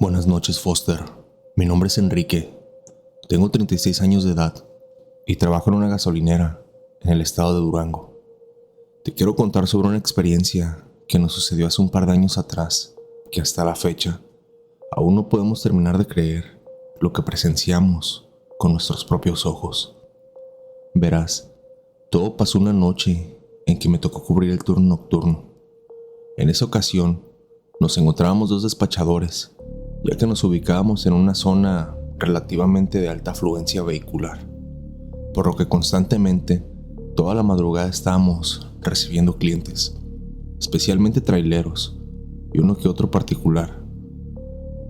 Buenas noches, Foster. Mi nombre es Enrique. Tengo 36 años de edad y trabajo en una gasolinera en el estado de Durango. Te quiero contar sobre una experiencia que nos sucedió hace un par de años atrás, que hasta la fecha aún no podemos terminar de creer lo que presenciamos con nuestros propios ojos. Verás, todo pasó una noche en que me tocó cubrir el turno nocturno. En esa ocasión nos encontrábamos dos despachadores, ya que nos ubicábamos en una zona relativamente de alta afluencia vehicular, por lo que constantemente, toda la madrugada estábamos recibiendo clientes, especialmente traileros y uno que otro particular.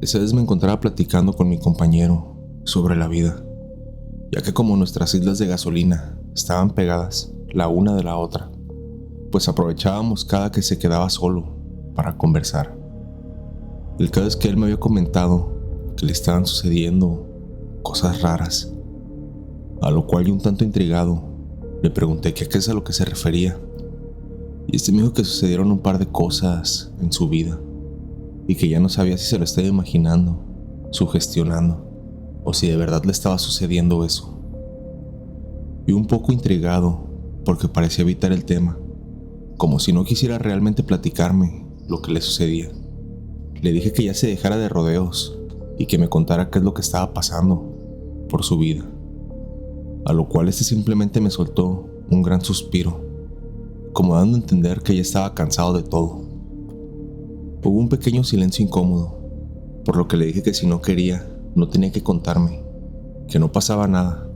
Esa vez me encontraba platicando con mi compañero sobre la vida, ya que como nuestras islas de gasolina estaban pegadas la una de la otra, pues aprovechábamos cada que se quedaba solo para conversar. El caso es que él me había comentado que le estaban sucediendo cosas raras, a lo cual yo, un tanto intrigado, le pregunté que a qué es a lo que se refería, y me dijo que sucedieron un par de cosas en su vida y que ya no sabía si se lo estaba imaginando, sugestionando, o si de verdad le estaba sucediendo eso. Y un poco intrigado, porque parecía evitar el tema, como si no quisiera realmente platicarme lo que le sucedía, le dije que ya se dejara de rodeos y que me contara qué es lo que estaba pasando por su vida, a lo cual simplemente me soltó un gran suspiro, como dando a entender que ya estaba cansado de todo. Hubo un pequeño silencio incómodo, por lo que le dije que si no quería, no tenía que contarme, que no pasaba nada.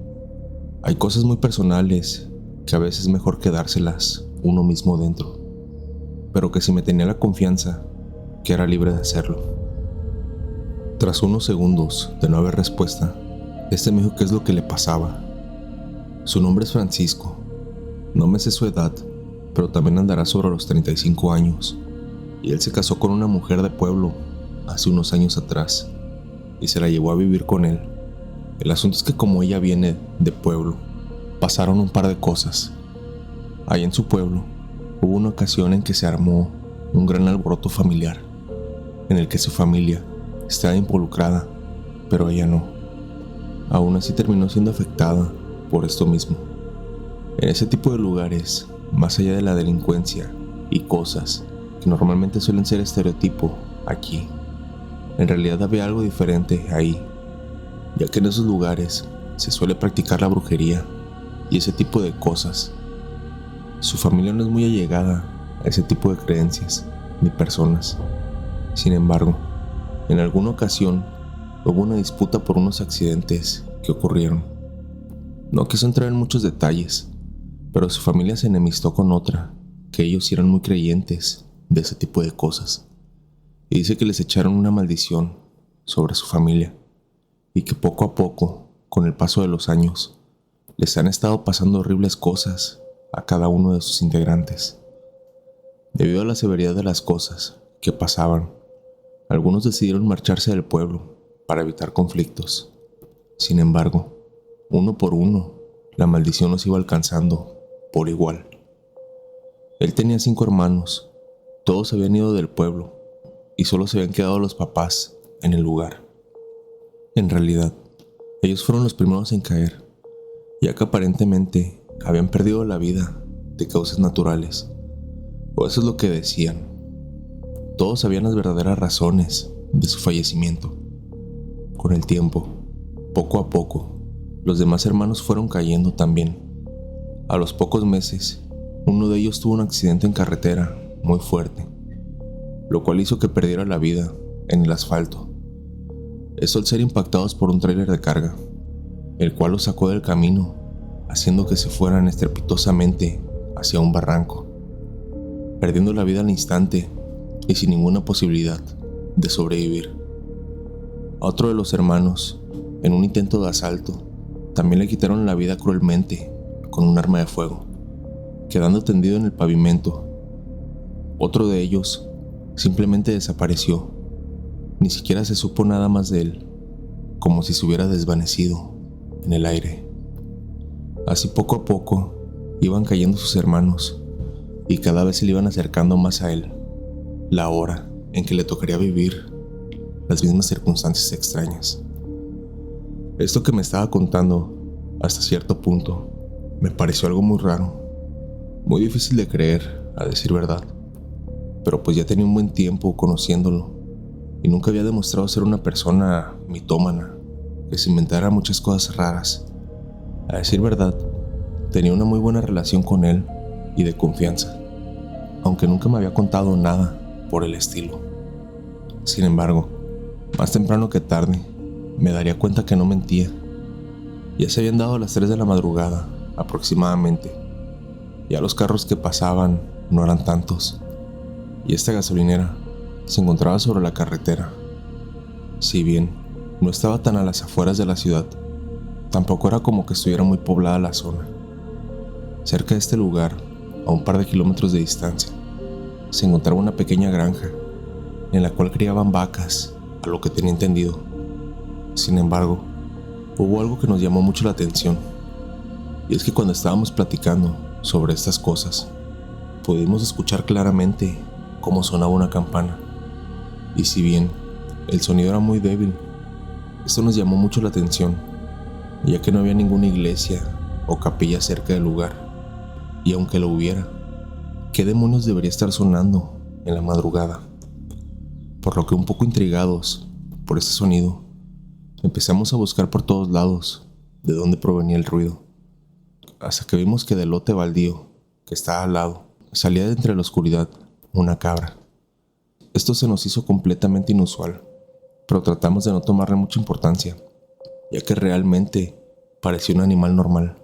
Hay cosas muy personales que a veces es mejor quedárselas uno mismo dentro, pero que si me tenía la confianza, que era libre de hacerlo. Tras unos segundos de no haber respuesta, me dijo qué es lo que le pasaba. Su nombre es Francisco. No me sé su edad, pero también andará sobre los 35 años, y él se casó con una mujer de pueblo hace unos años atrás, y se la llevó a vivir con él. El asunto es que como ella viene de pueblo, pasaron un par de cosas. Allá en su pueblo, hubo una ocasión en que se armó un gran alboroto familiar, en el que su familia estaba involucrada, pero ella no. Aún así terminó siendo afectada por esto mismo. En ese tipo de lugares, más allá de la delincuencia y cosas que normalmente suelen ser estereotipo aquí, en realidad había algo diferente ahí, ya que en esos lugares se suele practicar la brujería y ese tipo de cosas. Su familia no es muy allegada a ese tipo de creencias ni personas. Sin embargo, en alguna ocasión hubo una disputa por unos accidentes que ocurrieron. No quiso entrar en muchos detalles, pero su familia se enemistó con otra, que ellos eran muy creyentes de ese tipo de cosas, y dice que les echaron una maldición sobre su familia, y que poco a poco, con el paso de los años, les han estado pasando horribles cosas a cada uno de sus integrantes. Debido a la severidad de las cosas que pasaban, algunos decidieron marcharse del pueblo para evitar conflictos. Sin embargo, uno por uno, la maldición los iba alcanzando por igual. Él tenía 5 hermanos, todos habían ido del pueblo y solo se habían quedado los papás en el lugar. En realidad, ellos fueron los primeros en caer, ya que aparentemente habían perdido la vida de causas naturales, o eso es lo que decían. Todos sabían las verdaderas razones de su fallecimiento. Con el tiempo, poco a poco, los demás hermanos fueron cayendo también. A los pocos meses, uno de ellos tuvo un accidente en carretera muy fuerte, lo cual hizo que perdiera la vida en el asfalto. Esto al ser impactados por un tráiler de carga, el cual los sacó del camino, haciendo que se fueran estrepitosamente hacia un barranco, perdiendo la vida al instante y sin ninguna posibilidad de sobrevivir. A otro de los hermanos, en un intento de asalto, también le quitaron la vida cruelmente con un arma de fuego, quedando tendido en el pavimento. Otro de ellos simplemente desapareció. Ni siquiera se supo nada más de él, como si se hubiera desvanecido en el aire. Así poco a poco iban cayendo sus hermanos y cada vez se le iban acercando más a él la hora en que le tocaría vivir las mismas circunstancias extrañas. Esto que me estaba contando, hasta cierto punto, me pareció algo muy raro, muy difícil de creer, a decir verdad. Pero pues ya tenía un buen tiempo conociéndolo y nunca había demostrado ser una persona mitómana, que se inventara muchas cosas raras. A decir verdad, tenía una muy buena relación con él y de confianza, aunque nunca me había contado nada por el estilo. Sin embargo, más temprano que tarde, me daría cuenta que no mentía. Ya se habían dado las 3 de la madrugada, aproximadamente. Ya los carros que pasaban no eran tantos, y esta gasolinera se encontraba sobre la carretera. Si bien no estaba tan a las afueras de la ciudad, tampoco era como que estuviera muy poblada la zona. Cerca de este lugar, a un par de kilómetros de distancia, se encontraba una pequeña granja en la cual criaban vacas, a lo que tenía entendido. Sin embargo, hubo algo que nos llamó mucho la atención, y es que cuando estábamos platicando sobre estas cosas, pudimos escuchar claramente cómo sonaba una campana, y si bien el sonido era muy débil, esto nos llamó mucho la atención, ya que no había ninguna iglesia o capilla cerca del lugar, y aunque lo hubiera, ¿qué demonios debería estar sonando en la madrugada? Por lo que, un poco intrigados por ese sonido, empezamos a buscar por todos lados de dónde provenía el ruido, hasta que vimos que del lote baldío que estaba al lado salía de entre la oscuridad una cabra. Esto se nos hizo completamente inusual, pero tratamos de no tomarle mucha importancia, ya que realmente parecía un animal normal.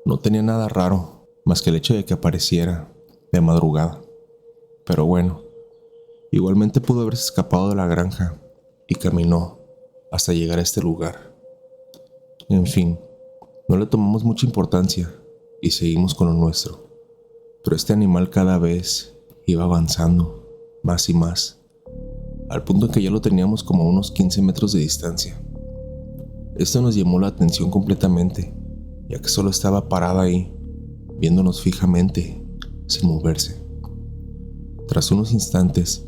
No tenía nada raro, más que el hecho de que apareciera de madrugada. Pero bueno, igualmente pudo haberse escapado de la granja y caminó hasta llegar a este lugar. En fin, no le tomamos mucha importancia y seguimos con lo nuestro. Pero este animal cada vez iba avanzando más y más, al punto en que ya lo teníamos como a unos 15 metros de distancia. Esto nos llamó la atención completamente, ya que solo estaba parada ahí, viéndonos fijamente, sin moverse. Tras unos instantes,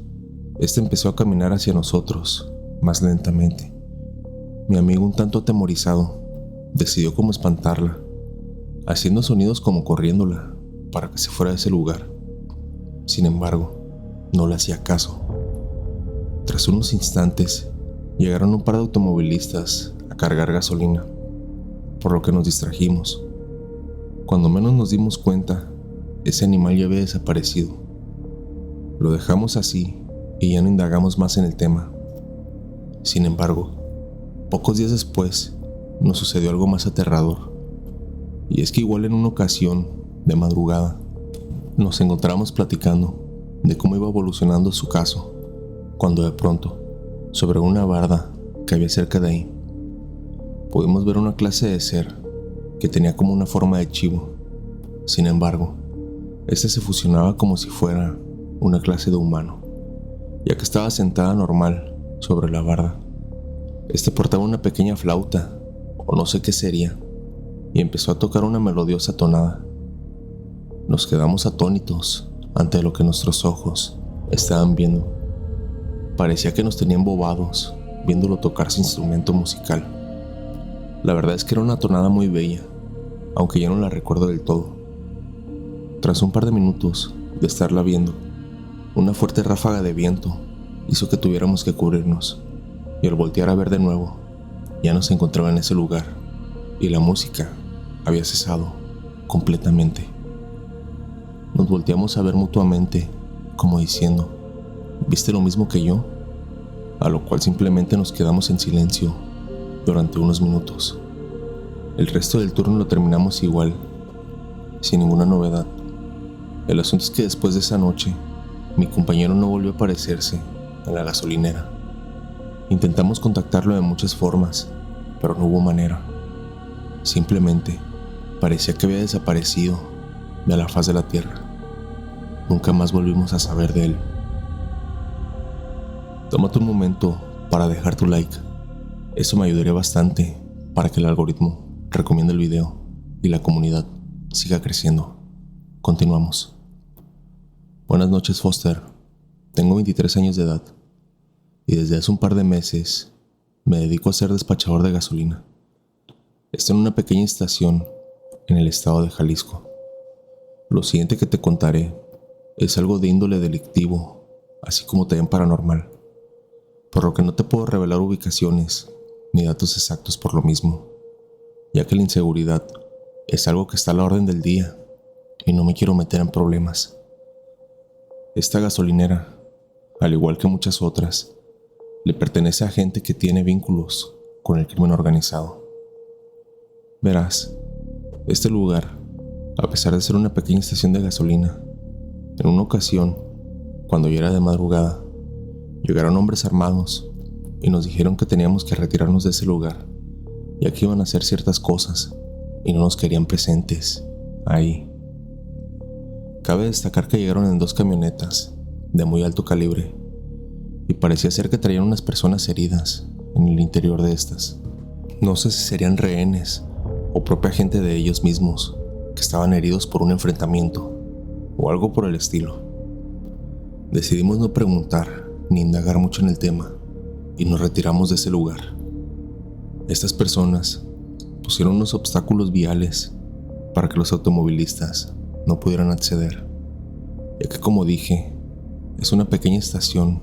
este empezó a caminar hacia nosotros, más lentamente. Mi amigo, un tanto atemorizado, decidió como espantarla, haciendo sonidos como corriéndola para que se fuera de ese lugar. Sin embargo, no le hacía caso. Tras unos instantes, llegaron un par de automovilistas a cargar gasolina, por lo que nos distrajimos. Cuando menos nos dimos cuenta, ese animal ya había desaparecido. Lo dejamos así y ya no indagamos más en el tema. Sin embargo, pocos días después, nos sucedió algo más aterrador. Y es que igual en una ocasión, de madrugada, nos encontramos platicando de cómo iba evolucionando su caso, cuando de pronto, sobre una barda que había cerca de ahí, pudimos ver una clase de ser que tenía como una forma de chivo. Sin embargo, este se fusionaba como si fuera una clase de humano, ya que estaba sentada normal sobre la barda. Este portaba una pequeña flauta, o no sé qué sería, y empezó a tocar una melodiosa tonada. Nos quedamos atónitos ante lo que nuestros ojos estaban viendo. Parecía que nos tenían bobados viéndolo tocar su instrumento musical. La verdad es que era una tonada muy bella, aunque ya no la recuerdo del todo. Tras un par de minutos de estarla viendo, una fuerte ráfaga de viento hizo que tuviéramos que cubrirnos, y al voltear a ver de nuevo, ya no se encontraba en ese lugar, y la música había cesado completamente. Nos volteamos a ver mutuamente, como diciendo, ¿viste lo mismo que yo? A lo cual simplemente nos quedamos en silencio durante unos minutos. El resto del turno lo terminamos igual, sin ninguna novedad. El asunto es que después de esa noche, mi compañero no volvió a aparecerse en la gasolinera. Intentamos contactarlo de muchas formas, pero no hubo manera. Simplemente parecía que había desaparecido de la faz de la tierra. Nunca más volvimos a saber de él. Tómate un momento para dejar tu like. Eso me ayudaría bastante para que el algoritmo recomiende el video y la comunidad siga creciendo. Continuamos. Buenas noches, Foster. Tengo 23 años de edad. y desde hace un par de meses me dedico a ser despachador de gasolina. Estoy en una pequeña estación en el estado de Jalisco. Lo siguiente que te contaré es algo de índole delictivo, así como también paranormal, por lo que no te puedo revelar ubicaciones ni datos exactos por lo mismo, ya que la inseguridad es algo que está a la orden del día y no me quiero meter en problemas. Esta gasolinera, al igual que muchas otras, le pertenece a gente que tiene vínculos con el crimen organizado. Verás, este lugar, a pesar de ser una pequeña estación de gasolina, en una ocasión, cuando ya era de madrugada, llegaron hombres armados y nos dijeron que teníamos que retirarnos de ese lugar, ya que iban a hacer ciertas cosas y no nos querían presentes ahí. Cabe destacar que llegaron en 2 camionetas de muy alto calibre y parecía ser que traían unas personas heridas en el interior de estas. No sé si serían rehenes o propia gente de ellos mismos que estaban heridos por un enfrentamiento o algo por el estilo. Decidimos no preguntar ni indagar mucho en el tema y nos retiramos de ese lugar. Estas personas pusieron unos obstáculos viales para que los automovilistas no pudieran acceder, ya que, como dije, es una pequeña estación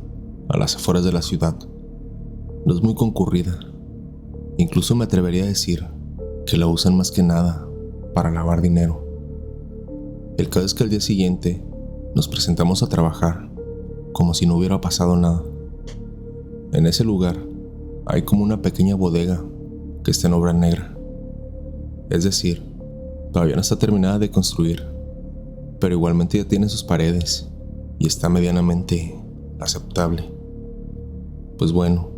a las afueras de la ciudad. No es muy concurrida. Incluso me atrevería a decir que la usan más que nada para lavar dinero. El caso es que al día siguiente nos presentamos a trabajar como si no hubiera pasado nada. En ese lugar hay como una pequeña bodega que está en obra negra. Es decir, todavía no está terminada de construir, pero igualmente ya tiene sus paredes y está medianamente aceptable. Pues bueno,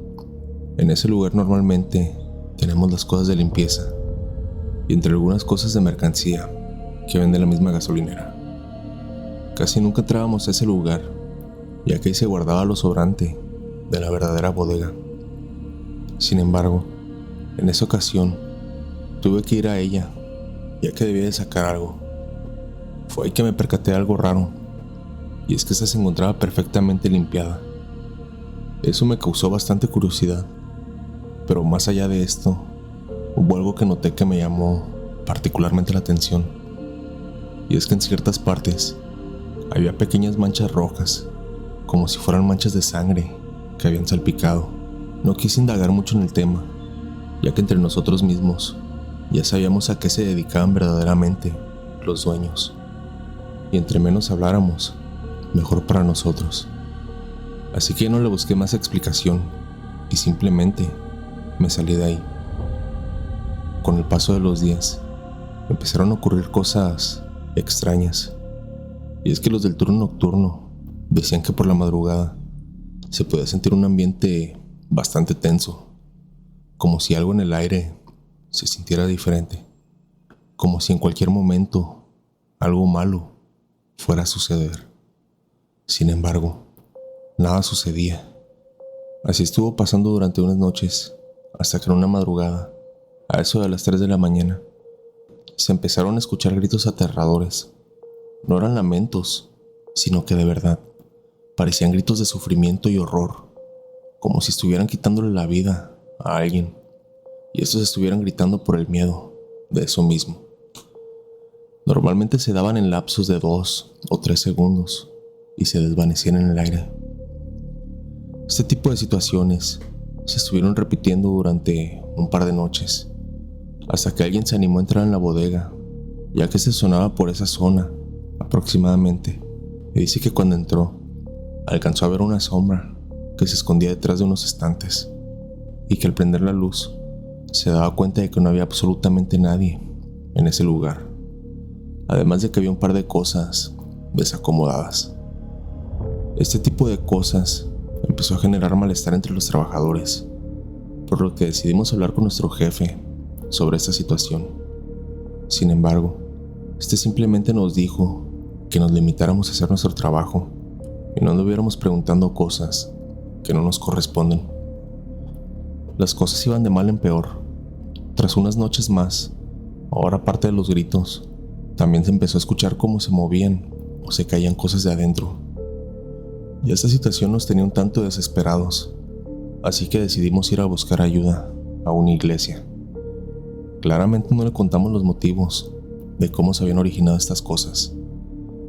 en ese lugar normalmente tenemos las cosas de limpieza y entre algunas cosas de mercancía que vende la misma gasolinera. Casi nunca entrábamos a ese lugar, ya que ahí se guardaba lo sobrante de la verdadera bodega. Sin embargo, en esa ocasión tuve que ir a ella, ya que debía de sacar algo. Fue ahí que me percaté de algo raro, y es que esta se encontraba perfectamente limpiada. Eso me causó bastante curiosidad, pero más allá de esto, hubo algo que noté que me llamó particularmente la atención, y es que en ciertas partes había pequeñas manchas rojas, como si fueran manchas de sangre que habían salpicado. No quise indagar mucho en el tema, ya que entre nosotros mismos ya sabíamos a qué se dedicaban verdaderamente los dueños, y entre menos habláramos, mejor para nosotros. Así que no le busqué más explicación y simplemente me salí de ahí. Con el paso de los días empezaron a ocurrir cosas extrañas, y es que los del turno nocturno decían que por la madrugada se podía sentir un ambiente bastante tenso, como si algo en el aire se sintiera diferente, como si en cualquier momento algo malo fuera a suceder. Sin embargo, nada sucedía. Así estuvo pasando durante unas noches, hasta que en una madrugada, a eso de las 3 de la mañana, se empezaron a escuchar gritos aterradores. No eran lamentos, sino que de verdad parecían gritos de sufrimiento y horror, como si estuvieran quitándole la vida a alguien, y estos estuvieran gritando por el miedo de eso mismo. Normalmente se daban en lapsos de 2 o 3 segundos y se desvanecían en el aire. Este tipo de situaciones se estuvieron repitiendo durante un par de noches, hasta que alguien se animó a entrar en la bodega, ya que se sonaba por esa zona aproximadamente, y dice que cuando entró alcanzó a ver una sombra que se escondía detrás de unos estantes, y que al prender la luz se daba cuenta de que no había absolutamente nadie en ese lugar, además de que había un par de cosas desacomodadas. Este tipo de cosas empezó a generar malestar entre los trabajadores, por lo que decidimos hablar con nuestro jefe sobre esta situación. Sin embargo, este simplemente nos dijo que nos limitáramos a hacer nuestro trabajo y no anduviéramos preguntando cosas que no nos corresponden. Las cosas iban de mal en peor. Tras unas noches más, ahora aparte de los gritos, también se empezó a escuchar cómo se movían o se caían cosas de adentro. Y esta situación nos tenía un tanto desesperados, así que decidimos ir a buscar ayuda a una iglesia. Claramente no le contamos los motivos de cómo se habían originado estas cosas.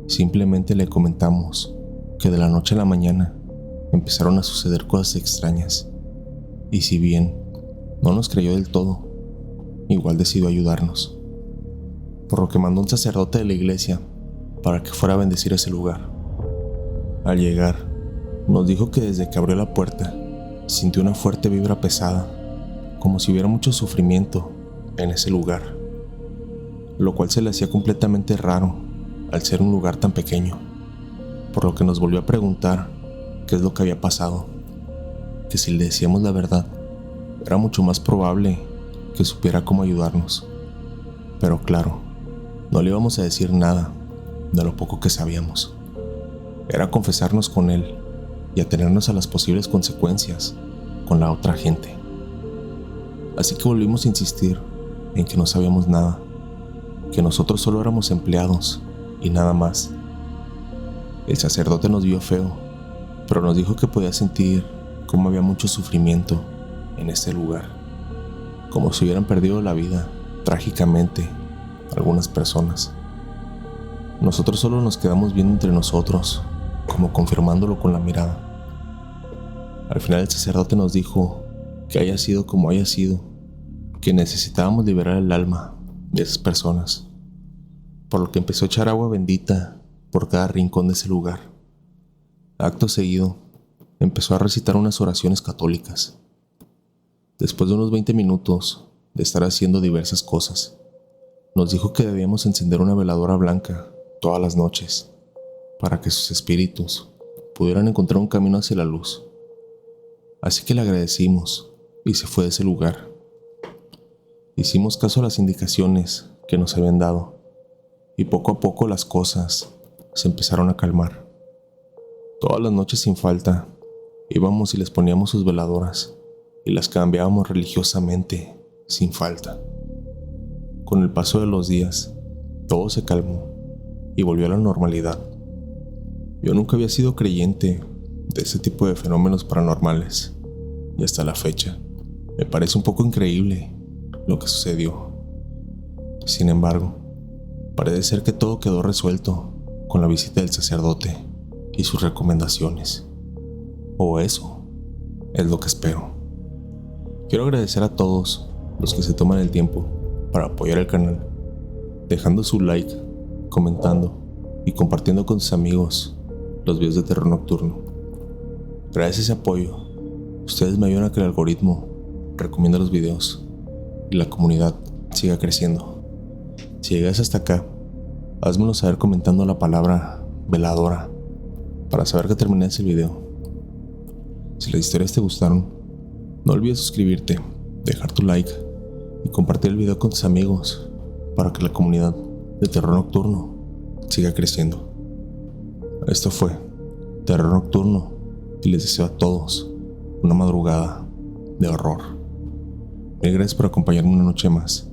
Simplemente le comentamos que de la noche a la mañana empezaron a suceder cosas extrañas, y si bien no nos creyó del todo, igual decidió ayudarnos, por lo que mandó un sacerdote de la iglesia para que fuera a bendecir ese lugar. Al llegar, nos dijo que desde que abrió la puerta sintió una fuerte vibra pesada, como si hubiera mucho sufrimiento en ese lugar, lo cual se le hacía completamente raro al ser un lugar tan pequeño, por lo que nos volvió a preguntar qué es lo que había pasado, que si le decíamos la verdad, era mucho más probable que supiera cómo ayudarnos. Pero claro, no le íbamos a decir nada de lo poco que sabíamos. Era confesarnos con él y atenernos a las posibles consecuencias con la otra gente. Así que volvimos a insistir en que no sabíamos nada, que nosotros solo éramos empleados y nada más. El sacerdote nos vio feo, pero nos dijo que podía sentir cómo había mucho sufrimiento en este lugar, como si hubieran perdido la vida trágicamente algunas personas. Nosotros solo nos quedamos viendo entre nosotros, como confirmándolo con la mirada. Al final el sacerdote nos dijo que haya sido como haya sido, que necesitábamos liberar el alma de esas personas, por lo que empezó a echar agua bendita por cada rincón de ese lugar. Acto seguido, empezó a recitar unas oraciones católicas. Después de unos 20 minutos de estar haciendo diversas cosas, nos dijo que debíamos encender una veladora blanca todas las noches para que sus espíritus pudieran encontrar un camino hacia la luz. Así que le agradecimos y se fue de ese lugar. Hicimos caso a las indicaciones que nos habían dado y poco a poco las cosas se empezaron a calmar. Todas las noches sin falta íbamos y les poníamos sus veladoras y las cambiábamos religiosamente sin falta. Con el paso de los días, todo se calmó y volvió a la normalidad. Yo nunca había sido creyente de ese tipo de fenómenos paranormales y hasta la fecha me parece un poco increíble lo que sucedió. Sin embargo, parece ser que todo quedó resuelto con la visita del sacerdote y sus recomendaciones. O eso es lo que espero. Quiero agradecer a todos los que se toman el tiempo para apoyar el canal, dejando su like, comentando y compartiendo con sus amigos los videos de terror nocturno. Gracias a ese apoyo, ustedes me ayudan a que el algoritmo recomiende los videos y la comunidad siga creciendo. Si llegas hasta acá, házmelo saber comentando la palabra veladora para saber que terminé ese video. Si las historias te gustaron, no olvides suscribirte, dejar tu like y compartir el video con tus amigos para que la comunidad de terror nocturno siga creciendo. Esto fue Terror Nocturno y les deseo a todos una madrugada de horror. Mil gracias por acompañarme una noche más.